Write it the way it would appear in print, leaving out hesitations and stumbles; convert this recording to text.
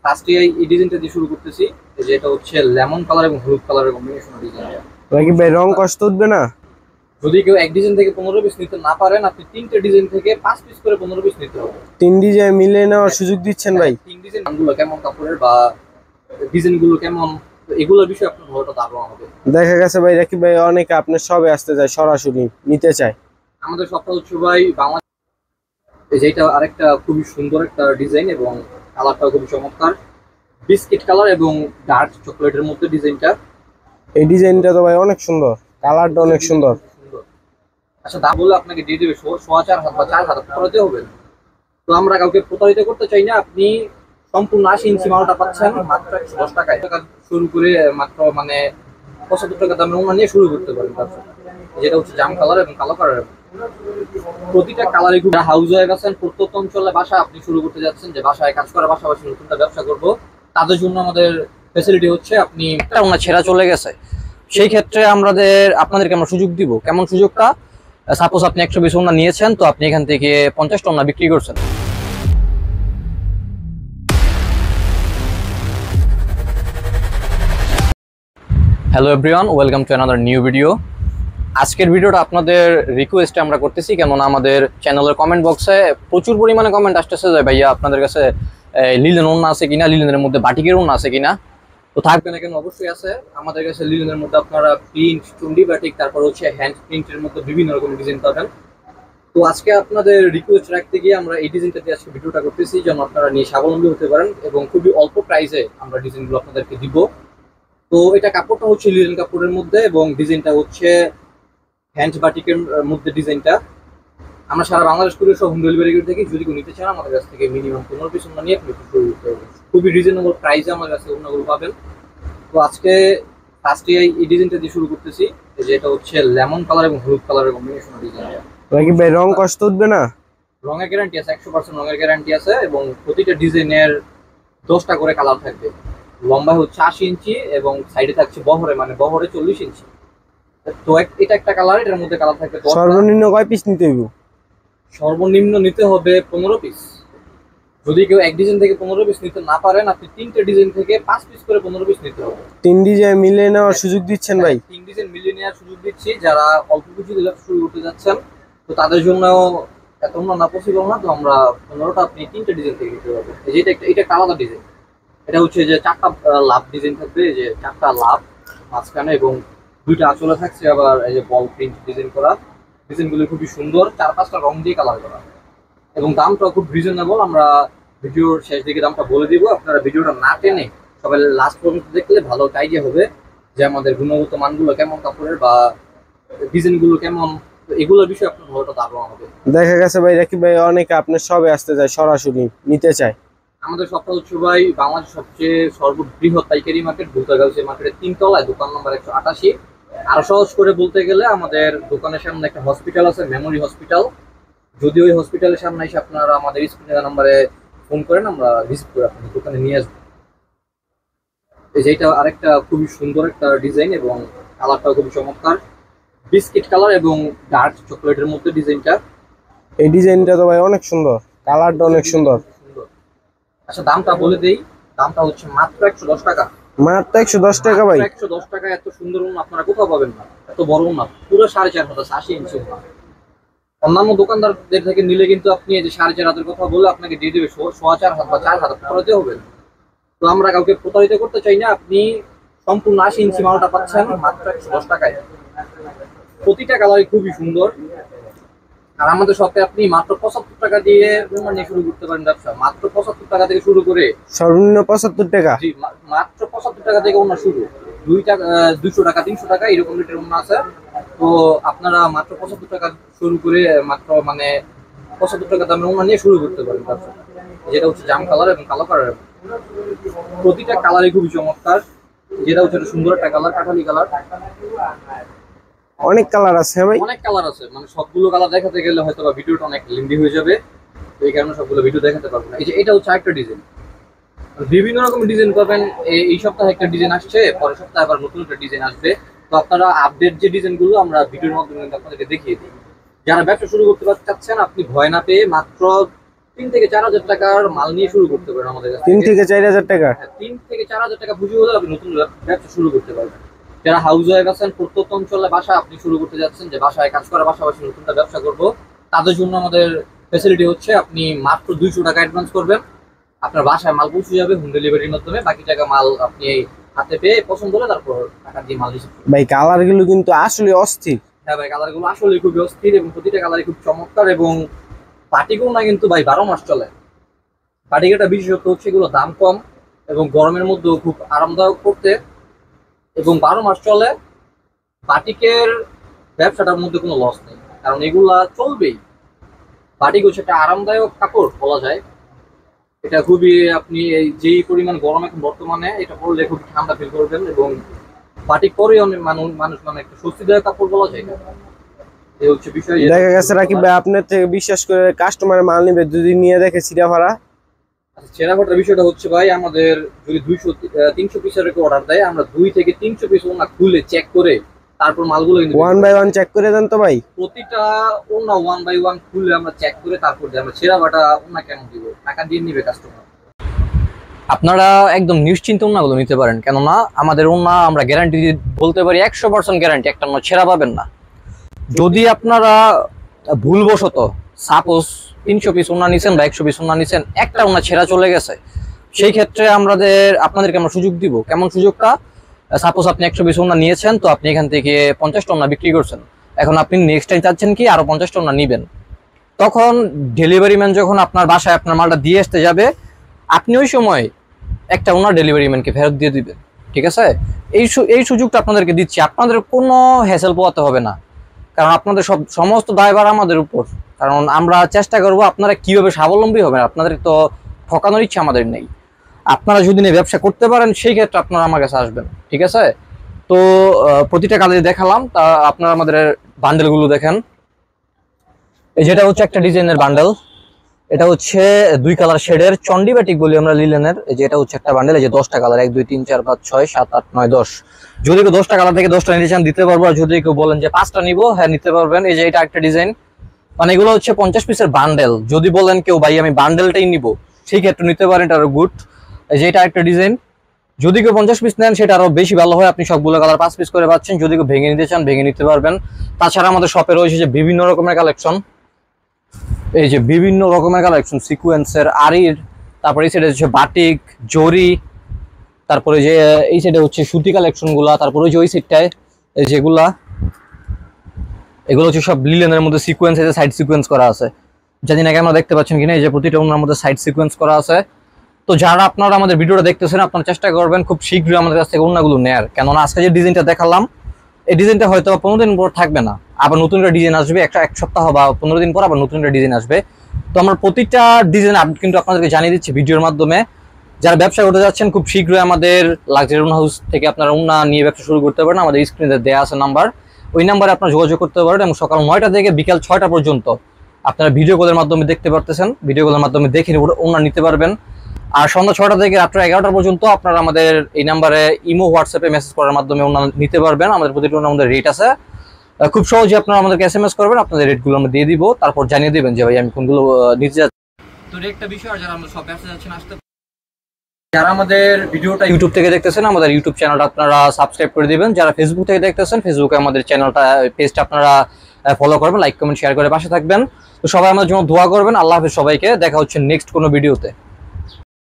ফার্স্টে এই ডিজাইনটা দিয়ে শুরু করতেছি, যেটা হচ্ছে লেমন কালার এবং হলুদ কালারের কম্বিনেশন ডিজাইন। নাকি ভাই রং কষ্ট উঠবে না? যদি কেউ এক ডিজাইন থেকে 15 পিস নিতে না পারেন, আপনি তিনটে ডিজাইন থেকে 5 পিস করে 15 পিস নিতে হবে। তিন ডিজাইন মিলে নেওয়ার সুযোগ দিচ্ছেন ভাই? তিন ডিজাইন গুলো কেমন কাপড়ের বা ডিজাইন গুলো কেমন, তো এগুলোর বিষয়ে আপনার ভালোটা ধারণা হবে। দেখা গেছে ভাই রাকিব ভাই অনেকে আপনার সবে আসতে যায়, সরাসরি নিতে চায়। আমাদের সবটা হচ্ছে ভাই বাংলাদেশ, যেটা আরেকটা খুবই সুন্দর একটা ডিজাইন এবং কালারটাও খুবই চমৎকার, বিস্কিট কালার এবং ডার্ক চকলেটের মধ্যে ডিজাইনটা। এই ডিজাইনটা তো ভাই অনেক সুন্দর, কালারটা অনেক সুন্দর। আচ্ছা, দাম বলে আপনাকে দিয়ে দেবে 4,500 বা 4,000 খরচে হবে। তো আমরা কাউকে প্রতারিত করতে চাই না। আপনি সম্পূর্ণ 80 ইঞ্চি মালটা পাচ্ছেন মাত্র 110 টাকায়। টাকা শুরু করে মাত্র 75 টাকা দামের ওনা নিয়ে শুরু করতে পারেন ব্যবসাটা, যেটা হচ্ছে জাম কালার এবং কালো কালার। প্রতিটা কালারে খুব হাউস হয়ে গেছেন, প্রত্যন্ত অঞ্চলে বাসা আপনি শুরু করতে যাচ্ছেন, যে বাসায় কাজ করার পাশাপাশি নতুনটা ব্যবসা করব, তাদের জন্য আমাদের ফ্যাসিলিটি হচ্ছে আপনি ওনা ছেঁড়া চলে গেছে, সেই ক্ষেত্রে আপনাদেরকে আমরা সুযোগ দিব। কেমন সুযোগটা? সাপোজ আপনি 120 ওনা নিয়েছেন, তো আপনি এখান থেকে 50 ওনা বিক্রি করছেন। Hello everyone, welcome to another new video. আজকের ভিডিওটা আপনাদের রিকোয়েস্টে আমরা করতেছি, কেননা আমাদের চ্যানেলের কমেন্ট বক্সে প্রচুর পরিমাণে কমেন্ট আসতেছে যে ভাইয়া আপনাদের কাছে লিলেন ওড়না আছে কিনা, লিলেনের মধ্যে বাটিকের ওড়না আছে কিনা। তো থাকবে না কেন, অবশ্যই আছে আমাদের কাছে। লিলেনের মধ্যে আপনারা প্রিন্ট, চুন্ডি বাটিক, তারপর হচ্ছে হ্যান্ড প্রিন্টের মধ্যে বিভিন্ন রকম ডিজাইন পাবেন। তো আজকে আপনাদের রিকোয়েস্ট রাখতে গিয়ে আমরা এই ডিজাইনটা দিয়ে আজকে ভিডিওটা করতেছি, যেন আপনারা নিয়ে স্বাবলম্বী হতে পারেন এবং খুবই অল্প প্রাইসে আমরা ডিজাইনগুলো আপনাদেরকে দিব। তো এটা কাপড়টা হচ্ছে লিলেন কাপড়ের মধ্যে এবং ডিজাইনটা হচ্ছে হ্যান্ড বাটিকের মধ্যে ডিজাইনটা। আমরা সারা বাংলাদেশ করে সব হোম ডেলিভারি করে থাকি। যদি কেউ নিতে চান আমাদের কাছ থেকে মিনিমাম 15 পিস ওনা নিয়ে আপনি শুরু করতে পারবেন। খুবই রিজনেবল প্রাইসে আমার কাছে ওনাগুলো পাবেন। তো আজকে ফার্স্টে এই ডিজাইনটা দিয়ে শুরু করতেছি, যেটা হচ্ছে লেমন কালার এবং হলুদ কালারের কম্বিনেশন ডিজাইন। রাকিব ভাই রং কষ্ট উঠবে না? রঙের গ্যারান্টি আছে, 100% রঙের গ্যারান্টি আছে এবং প্রতিটা ডিজাইনের 10টা করে কালার থাকবে। লম্বা হচ্ছে 80 ইঞ্চি এবং সাইডে থাকছে বহরে, বহরে 40 ইঞ্চি। তো এটা একটা কালার, এটার মধ্যে কালার থাকবে 10টা। সর্বনিম্ন কয় পিস নিতে হইব? সর্বনিম্ন নিতে হবে 15 পিস। যদি কেউ এক ডিজাইন থেকে 15 পিস নিতে না পারেন, আপনি তিনটে ডিজাইন থেকে 5 পিস করে 15 পিস নিতে হবে। তিন ডিজাইন মিলে নেওয়ার সুযোগ দিচ্ছেন ভাই? তিন ডিজাইন মিলিয়ে নেওয়ার সুযোগ দিচ্ছি। যারা অল্প কিছু দিলে শুরু করতে যাচ্ছেন, তো তাদের জন্য এত না পসিবল না। তো আমরা 15টা আপনি তিনটে ডিজাইন থেকে নিতে পারবেন। যেটা এটা একটা আলাদা ডিজাইন। এটা হচ্ছে যে 4টা লাভ ডিজাইন থাকবে, যে 4টা লাভ মাঝখানে এবং 2টা আঁচলে থাকছে, আবার এই যে বল প্রিন্ট ডিজাইন করা। ডিজাইনগুলো খুবই সুন্দর, 4-5টা রং দিয়ে কালার করা এবং দামটা খুব রিজনেবল। আমরা ভিডিওর শেষ দিকে দামটা বলে দিব, আপনারা ভিডিওটা না টেনে সবাই লাস্ট পর্যন্ত দেখলে ভালো আইডিয়া হবে যে আমাদের গুণগত মানগুলো কেমন, কাপড়ের বা ডিজাইনগুলো কেমন, তো এগুলোর বিষয়ে আপনার ভালোটা ধারণা হবে। দেখা গেছে ভাই রাকিব ভাই অনেকে আপনার সবে আসতে যায়, সরাসরি নিতে চায়। আমাদের সবটা হচ্ছে ভাই বাংলাদেশের সবচেয়ে সর্ববৃহৎ পাইকারি মার্কেট, ভুলতাগাছি মার্কেটের 3 তলায়, দোকান নম্বর 188। আর সহজ করে বলতে গেলে আমাদের দোকানের সামনে একটা হসপিটাল আছে, মেমোরি হসপিটাল। যদি ওই হসপিটালের সামনে এসে আপনারা আমাদের স্ক্রিনের নাম্বারে ফোন করেন, আমরা রিসিভ করে আপনাদের দোকানে নিয়ে আসবো। যেটা আরেকটা খুবই সুন্দর একটা ডিজাইন এবং কালারটাও খুবই চমৎকার, বিস্কিট কালার এবং ডার্ক চকলেটের মধ্যে ডিজাইনটা। এই ডিজাইনটা তো ভাই অনেক সুন্দর, কালারটা অনেক সুন্দর। আচ্ছা, দামটা বলে দেই। দামটা হচ্ছে মাত্র 110 টাকা। মাত্র 110 টাকা ভাই? 110 টাকা। এত সুন্দর ওনা আপনারা কোথাও পাবেন না, এত বড় ওনা, পুরো 4.5 হাত, 80 ইঞ্চি ওনা। অন্যান্য দোকানদারদের থেকে নিলে কিন্তু আপনি এই যে 4.5 হাতের কথা বলে আপনাকে দিয়ে দেবে 4.5 বা 4 হাত খরচে হবে। তো আমরা কাউকে প্রতারিত করতে চাই না। আপনি সম্পূর্ণ 80 ইঞ্চি মালটা পাচ্ছেন মাত্র 110 টাকায়। প্রতিটা কালারই খুবই সুন্দর। আর আমাদের শপে আপনি মাত্র 75 টাকা দিয়ে ওনা নিয়ে শুরু করতে পারেন ব্যবসা। মাত্র 75 টাকা থেকে শুরু করে সর্বনিম্ন 75 টাকা? জি, মাত্র 75 টাকা থেকে ওনা শুরু। 200 টাকা, 300 টাকা এরকম রেটের ওনা আছে। তো আপনারা মাত্র 75 টাকা শুরু করে মাত্র 75 টাকা দামের ওনা নিয়ে শুরু করতে পারেন ব্যবসা, যেটা হচ্ছে জাম কালার এবং কালো কালার। প্রতিটা কালারই খুবই চমৎকার। যেটা হচ্ছে একটা সুন্দর একটা কালার, কাঠালি কালার। অনেক কালার আছে ভাই? অনেক কালার আছে, সবগুলো কালার দেখাতে গেলে হয়তো বা ভিডিওটা অনেক লেন্দি হয়ে যাবে। তো এই কারণে সবগুলো ভিডিও দেখাতে পারবো না। এই যে এটা হচ্ছে একটা ডিজাইন, বিভিন্ন রকমের ডিজাইন পাবেন। এই সপ্তাহে একটা ডিজাইন আসছে, পরের সপ্তাহে আবার নতুন একটা ডিজাইন আসবে। তো আপনারা আপডেট যে ডিজাইনগুলো আমরা ভিডিওর মাধ্যমে আপনাদেরকে দেখিয়ে দিই। যারা ব্যবসা শুরু করতে চাচ্ছেন, আপনি ভয় না পেয়ে মাত্র 3 থেকে 4,000 টাকার মাল নিয়ে শুরু করতে পারেন আমাদের কাছে। 3 থেকে 4,000 টাকা? হ্যাঁ, 3 থেকে 4,000 টাকা পুঁজি হলে আপনি নতুন ব্যবসা শুরু করতে পারবেন। যারা হাউস ওয়াইফ আছেন, প্রত্যন্ত অঞ্চলে বাসা আপনি শুরু করতে যাচ্ছেন, যে বাসায় কাজ করার পাশাপাশি নতুন একটা ব্যবসা করব, তাদের জন্য আমাদের ফ্যাসিলিটি হচ্ছে আপনি মাত্র 200 টাকা অ্যাডভান্স করবেন, আপনার বাসায় মাল পৌঁছে যাবে হোম ডেলিভারির মাধ্যমে। বাকি টাকা মাল আপনি হাতে পেয়ে পছন্দ হলে তারপর টাকা দিয়ে মাল রিসিভ করবেন। ভাই কালার গুলো কিন্তু আসলে অস্থির। হ্যাঁ ভাই, কালার গুলো আসলে খুবই অস্থির এবং প্রতিটা কালারই খুব চমৎকার। এবং পাটিগুলো না কিন্তু ভাই 12 মাস চলে। পাটিকেটা বিশেষত হচ্ছে এগুলো দাম কম এবং গরমের মধ্যেও খুব আরামদায়ক করতে, এবং 12 মাস চলে। বাটিকের ব্যবসাটার মধ্যে কোনো লস নেই, কারণ এগুলা চলবেই। বাটিক হচ্ছে একটা আরামদায়ক কাপড় বলা যায়। এটা খুবই, আপনি এই যেই পরিমাণ গরম এখন বর্তমানে, এটা পরলে খুব ঠান্ডা ফিল করবেন। এবং বাটিক পরেই অনেক মানুষ মানে একটা স্বস্তিদায়ক কাপড় বলা যায়। এই হচ্ছে বিষয়। দেখা গেছে রাকিব ভাই আপনার থেকে বিশ্বাস করে কাস্টমার মাল নিবে, দুদিন নিয়ে দেখে সিরাফারা। আচ্ছা, ছেঁড়া ফাটার বিষয়টা হচ্ছে ভাই, আমাদের যদি 200-300 পিসের অর্ডার দেয়, আমরা 2 থেকে 300 পিস ওনা খুলে চেক করে তারপর মালগুলো কিন্তু 1 বাই 1 চেক করে দেন তো ভাই? প্রতিটা ওনা 1 বাই 1 খুলে আমরা চেক করে তারপর দিই। আমরা ছেঁড়া ফাটা ওনা কেন দিব? টাকা দিয়ে নিবে কাস্টমার। আপনারা একদম নিশ্চিন্ত ওনাগুলো নিতে পারেন, কেননা আমাদের ওনা আমরা গ্যারান্টি বলতে পারি 100% গ্যারান্টি, একটা ওনা ছেঁড়া পাবেন না। যদি আপনারা ভুলবশত সাপোজ 300 পিস ওনা নিছেন বা 100 পিস ওনা নিছেন, একটা ওনা ছেঁড়া চলে গেছে, সেই ক্ষেত্রে আপনাদেরকে আমরা সুযোগ দিব। কেমন সুযোগটা? সাপোজ আপনি 100 পিস ওনা নিয়েছেন, তো আপনি এখান থেকে 50টা ওনা বিক্রি করছেন। এখন আপনি নেক্সট টাইম চাচ্ছেন কি আরো 50টা ওনা নিবেন। তখন ডেলিভারি ম্যান যখন আপনার বাসায় আপনার মালটা দিয়ে আসতে যাবে, আপনি ওই সময় একটা ওনার ডেলিভারি ম্যানকে ফেরত দিয়ে দিবেন। ঠিক আছে? এই সুযোগটা আপনাদেরকে দিচ্ছি, আপনাদের কোনো হ্যাসেল পোয়াতে হবে না, কারণ আপনাদের সমস্ত দায়ভার আমাদের উপর। কারণ আমরা চেষ্টা করব আপনারা কিভাবে স্বাবলম্বী হবেন, আপনাদের তো ঠকানোর ইচ্ছা আমাদের নেই। আপনারা যদি ব্যবসা করতে পারেন, সেই ক্ষেত্রে আপনারা আমার কাছে আসবেন। ঠিক আছে? তো প্রতিটা কালারই দেখালাম, তা আপনারা আমাদের বান্ডেলগুলো দেখেন। এই যেটা হচ্ছে একটা ডিজাইনের বান্ডেল, এটা হচ্ছে 2 কালার শেডের চন্ডি বাটিক বলি আমরা লিলেনের। এই যে এটা হচ্ছে একটা বান্ডেল, এই যে 10টা কালার, 1 2 3 4 5 6 7 8 9 10। যদি কেউ 10টা কালার থেকে 10টা নিতে চান দিতে পারবো, আর যদি কেউ বলেন যে 5টা নিবো, হ্যাঁ নিতে পারবেন। এই যে এটা একটা ডিজাইন, মানে এগুলো হচ্ছে 50 পিসের বান্ডেল। যদি বলেন কেউ ভাই আমি বান্ডেলটাই নিবো, সেই ক্ষেত্রে নিতে পারেন, এটা আরো গুড। এই যে এটা একটা ডিজাইন, যদি কেউ 50 পিস নেন সেটা আরো বেশি ভালো হয়, আপনি সবগুলো কালার 5 পিস করে পাচ্ছেন। যদি কেউ ভেঙে নিতে চান ভেঙে নিতে পারবেন। তাছাড়া আমাদের শপে রয়েছে যে বিভিন্ন রকমের কালেকশন, এই যে বিভিন্ন রকমের কালেকশন, সিকোয়েন্সের, আরির, তারপরে এই সাইডে হচ্ছে বাটিক, জরি, তারপরে যে এই সাইডে হচ্ছে সুতি কালেকশন গুলা, তারপরে ওই যে ওই সাইডটায় এই যেগুলা, এগুলো হচ্ছে সব লিলেনের মধ্যে সিকোয়েন্স, এই যে সাইড সিকোয়েন্স করা আছে। জানি না কেন দেখতে পাচ্ছেন কিনা, এই যে প্রতিটা ওনার মধ্যে সাইড সিকোয়েন্স করা আছে। তো যারা আপনারা আমাদের ভিডিওটা দেখতেছেন, আপনারা চেষ্টা করবেন খুব শীঘ্রই আমাদের কাছ থেকে ওনাগুলো নেয়ার, কেননা আজকে যে ডিজাইনটা দেখালাম, এই ডিজাইনটা হয়তো 15 দিন পর থাকবে না, আবার নতুন একটা ডিজাইন আসবে, এক সপ্তাহ বা 15 দিন পর আবার নতুন একটা ডিজাইন আসবে। তো আমরা প্রতিটা ডিজাইন আপডেট কিন্তু আপনাদেরকে জানিয়ে দিচ্ছি ভিডিওর মাধ্যমে। যারা ব্যবসা করতে যাচ্ছেন, খুব শীঘ্রই আমাদের লাক্সারি ওনা হাউস থেকে আপনারা ওনা নিয়ে ব্যবসা শুরু করতে পারেন। আমাদের স্ক্রিনে দেওয়া আছে নাম্বার, ওই নাম্বারে আপনারা যোগাযোগ করতে পারেন, এবং সকাল 9টা থেকে বিকাল 6টা পর্যন্ত আপনারা ভিডিও কলের মাধ্যমে দেখতে পারতেছেন। ভিডিও কলের মাধ্যমে দেখে ওনা নিতে পারবেন। আর সন্ধ্যা 6টা থেকে রাত্র 11টা পর্যন্ত আপনারা আমাদের এই নাম্বারে ইমো হোয়াটসঅ্যাপে মেসেজ করার মাধ্যমে ওনা নিতে পারবেন। আমাদের প্রতিটা আমাদের রেট আছে, খুব সহজে আপনারা আমাদেরকে SMS করবেন, আপনাদের রেটগুলো আমরা দিয়ে দিব, তারপর জানিয়ে দিবেন যে ভাই আমি কোনগুলো নিতে যাচ্ছি। তো একটা বিষয়, আর যারা আমরা সব ব্যবসা যাচ্ছেন আসতে, যারা আমাদের ভিডিওটা ইউটিউব থেকে দেখতেছেন, আমাদের ইউটিউব চ্যানেলটা আপনারা সাবস্ক্রাইব করে দিবেন। যারা ফেসবুক থেকে দেখতেছেন, ফেসবুকে আমাদের চ্যানেলটা পেজটা আপনারা ফলো করবেন, লাইক কমেন্ট শেয়ার করে পাশে থাকবেন। তো সবাই আমাদের জন্য দোয়া করবেন। আল্লাহ হাফেজ সবাইকে, দেখা হচ্ছে নেক্সট কোনো ভিডিওতে।